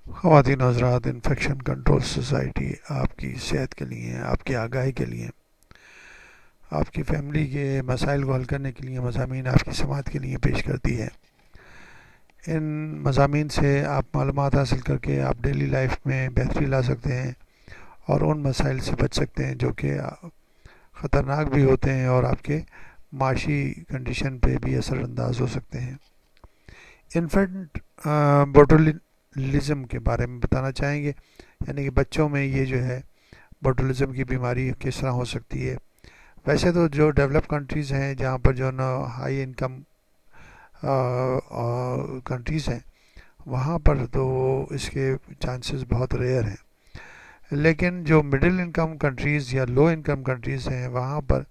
خواتین حضرات، infection control society آپ کی صحت کے لیے، آپ کی آگاہی کے لیے، آپ کی فیملی کے مسائل کو حل کرنے کے لیے مضامین آپ کی سماعت کے لیے پیش کرتی ہے۔ ان مضامین سے آپ معلومات حاصل کر کے آپ ڈیلی لائف میں بہتری لا سکتے ہیں اور ان مسائل سے بچ سکتے ہیں جو کہ خطرناک بھی ہوتے ہیں اور آپ کے معاشی کنڈیشن پہ بھی اثر انداز ہو سکتے ہیں۔ انفینٹ بوٹولزم کے بارے میں بتانا چاہیں گے، یعنی کہ بچوں میں یہ جو ہے بوٹولزم کی بیماری کس طرح ہو سکتی ہے۔ ویسے تو جو ڈیولپ کنٹریز ہیں جہاں پر جو نا ہائی انکم کنٹریز ہیں، وہاں پر تو اس کے چانسز بہت ریئر ہیں، لیکن جو مڈل انکم کنٹریز یا لو انکم کنٹریز ہیں وہاں پر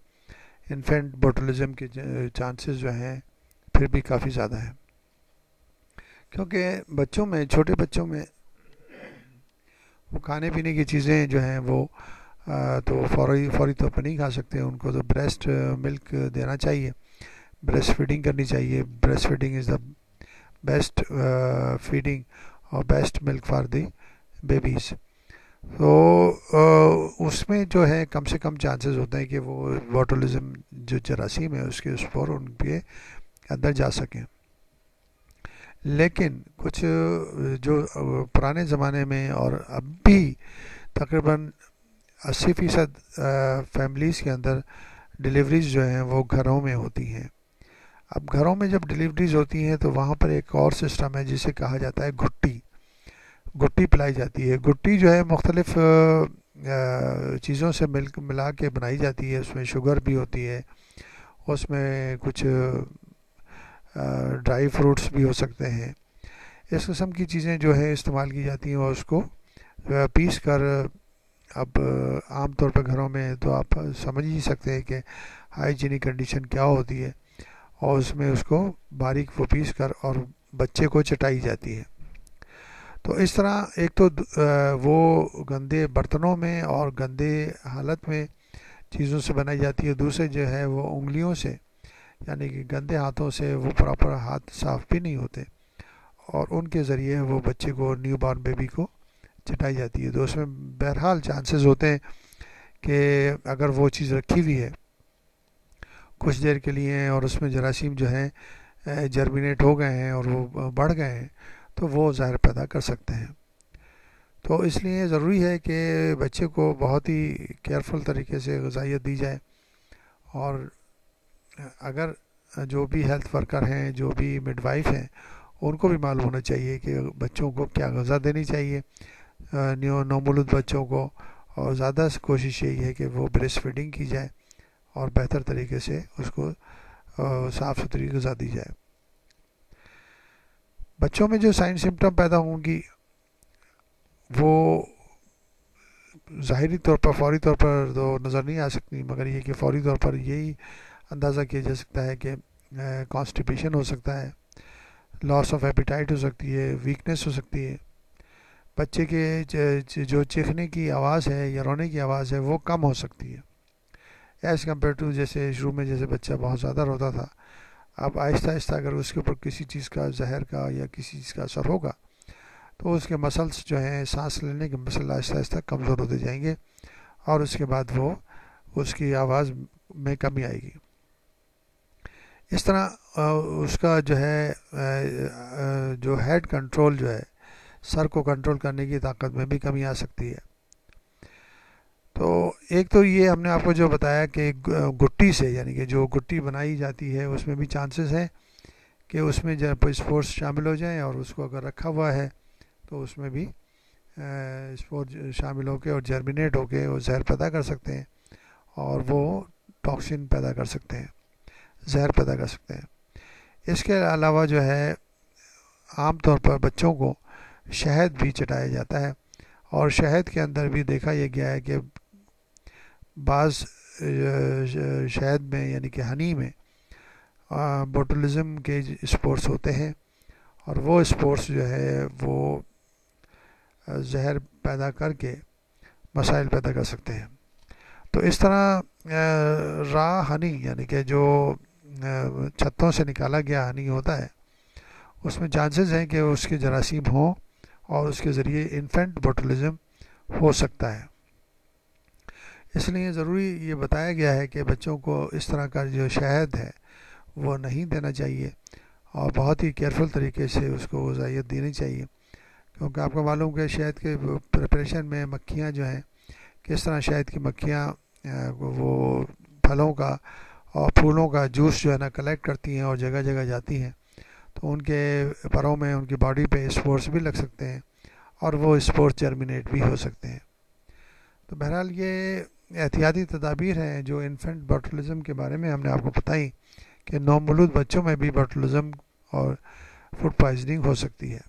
انفینٹ بوٹولزم کے چانسز جو ہیں پھر بھی کافی زیادہ ہیں، کیونکہ بچوں میں، چھوٹے بچوں میں وہ کھانے پینے کی چیزیں جو ہیں وہ تو فوری طور پر نہیں کھا سکتے۔ ان کو تو بریسٹ ملک دینا چاہیے، بریسٹ فیڈنگ کرنی چاہیے۔ Breast feeding is the best feeding اور best milk for the babies. تو اس میں جو ہے کم سے کم چانسز ہوتے ہیں کہ وہ بوٹولزم جو جراثیم ہے اس کے اسپور ان کے اندر جا سکیں۔ لیکن کچھ جو پرانے زمانے میں اور اب بھی تقریباً 80% فیملیز کے اندر ڈیلیوریز جو ہیں وہ گھروں میں ہوتی ہیں۔ اب گھروں میں جب ڈیلیوریز ہوتی ہیں تو وہاں پر ایک اور سسٹم ہے جسے کہا جاتا ہے گھٹی۔ گھٹی پلائی جاتی ہے۔ گھٹی جو ہے مختلف چیزوں سے ملا کے بنائی جاتی ہے، اس میں شوگر بھی ہوتی ہے، اس میں کچھ ڈرائی فروٹس بھی ہو سکتے ہیں۔ اس قسم کی چیزیں جو ہے استعمال کی جاتی ہیں اور اس کو پیس کر، اب عام طور پہ گھروں میں تو آپ سمجھ ہی سکتے ہیں کہ ہائیجینک کنڈیشن کیا ہوتی ہے، اور اس میں اس کو باریک وہ پیس کر اور بچے کو چٹائی جاتی ہے۔ تو اس طرح ایک تو وہ گندے برتنوں میں اور گندے حالت میں چیزوں سے بنائی جاتی ہے، دوسرے جو ہے وہ انگلیوں سے، یعنی کہ گندے ہاتھوں سے، وہ پراپر ہاتھ صاف بھی نہیں ہوتے، اور ان کے ذریعے وہ بچے کو، نیو بارن بیبی کو چٹائی جاتی ہے۔ تو اس میں بہرحال چانسز ہوتے ہیں کہ اگر وہ چیز رکھی ہوئی ہے کچھ دیر کے لیے اور اس میں جراثیم جو ہیں جرمینیٹ ہو گئے ہیں اور وہ بڑھ گئے ہیں تو وہ زہر پیدا کر سکتے ہیں۔ تو اس لیے ضروری ہے کہ بچے کو بہت ہی کیئرفل طریقے سے غذائیت دی جائے، اور اگر جو بھی ہیلتھ ورکر ہیں، جو بھی مڈ وائف ہیں، ان کو بھی معلوم ہونا چاہیے کہ بچوں کو کیا غذا دینی چاہیے، نومولود بچوں کو، اور زیادہ کوشش یہی ہے کہ وہ بریسٹ فیڈنگ کی جائے اور بہتر طریقے سے اس کو صاف ستھری غذا دی جائے۔ بچوں میں جو سائن سمٹم پیدا ہوں گی وہ ظاہری طور پر، فوری طور پر تو نظر نہیں آ سکتی، مگر یہ کہ فوری طور پر یہی اندازہ کیا جا سکتا ہے کہ کانسٹیپیشن ہو سکتا ہے، لاس آف ایپیٹائٹ ہو سکتی ہے، ویکنیس ہو سکتی ہے، بچے کے جو چیخنے کی آواز ہے یا رونے کی آواز ہے وہ کم ہو سکتی ہے، ایز کمپیئر ٹو جیسے شروع میں جیسے بچہ بہت زیادہ روتا تھا۔ اب آہستہ آہستہ اگر اس کے اوپر کسی چیز کا، زہر کا یا کسی چیز کا اثر ہوگا تو اس کے مسلس جو ہیں، سانس لینے کے مسل آہستہ آہستہ کمزور ہوتے جائیں گے، اور اس کے بعد وہ اس کی آواز میں کمی آئے گی۔ اس طرح اس کا جو ہے جو ہیڈ کنٹرول جو ہے، سر کو کنٹرول کرنے کی طاقت میں بھی کمی آ سکتی ہے۔ تو ایک تو یہ ہم نے آپ کو جو بتایا کہ گٹی سے، یعنی کہ جو گٹی بنائی جاتی ہے اس میں بھی چانسز ہیں کہ اس میں جب اسپورس شامل ہو جائیں، اور اس کو اگر رکھا ہوا ہے تو اس میں بھی اسپور شامل ہو کے اور جرمینیٹ ہو کے وہ زہر پیدا کر سکتے ہیں، اور وہ ٹاکسن پیدا کر سکتے ہیں، زہر پیدا کر سکتے ہیں۔ اس کے علاوہ جو ہے عام طور پر بچوں کو شہد بھی چٹایا جاتا ہے، اور شہد کے اندر بھی دیکھا یہ گیا ہے کہ بعض شہد میں، یعنی کہ ہنی میں بوٹولزم کے اسپورس ہوتے ہیں، اور وہ اسپورس جو ہے وہ زہر پیدا کر کے مسائل پیدا کر سکتے ہیں۔ تو اس طرح را ہنی، یعنی کہ جو چھتوں سے نکالا گیا ہنی ہوتا ہے، اس میں چانسز ہیں کہ اس کے جراثیم ہوں اور اس کے ذریعے انفینٹ بوٹولزم ہو سکتا ہے۔ اس لیے ضروری یہ بتایا گیا ہے کہ بچوں کو اس طرح کا جو شہد ہے وہ نہیں دینا چاہیے، اور بہت ہی کیئرفل طریقے سے اس کو غذائیت دینی چاہیے، کیونکہ آپ کو معلوم کہ شہد کے پریپریشن میں مکھیاں جو ہیں، کس طرح شہد کی مکھیاں وہ پھلوں کا اور پھولوں کا جوس جو ہے نا کلیکٹ کرتی ہیں اور جگہ جگہ جاتی ہیں، تو ان کے پروں میں، ان کی باڈی پہ اسپورس بھی لگ سکتے ہیں، اور وہ اسپورس جرمینیٹ بھی ہو سکتے ہیں۔ تو بہرحال یہ احتیاطی تدابیر ہیں جو انفینٹ باٹولزم کے بارے میں ہم نے آپ کو بتائیں کہ نومولود بچوں میں بھی باٹولزم اور فوڈ پوائزننگ ہو سکتی ہے۔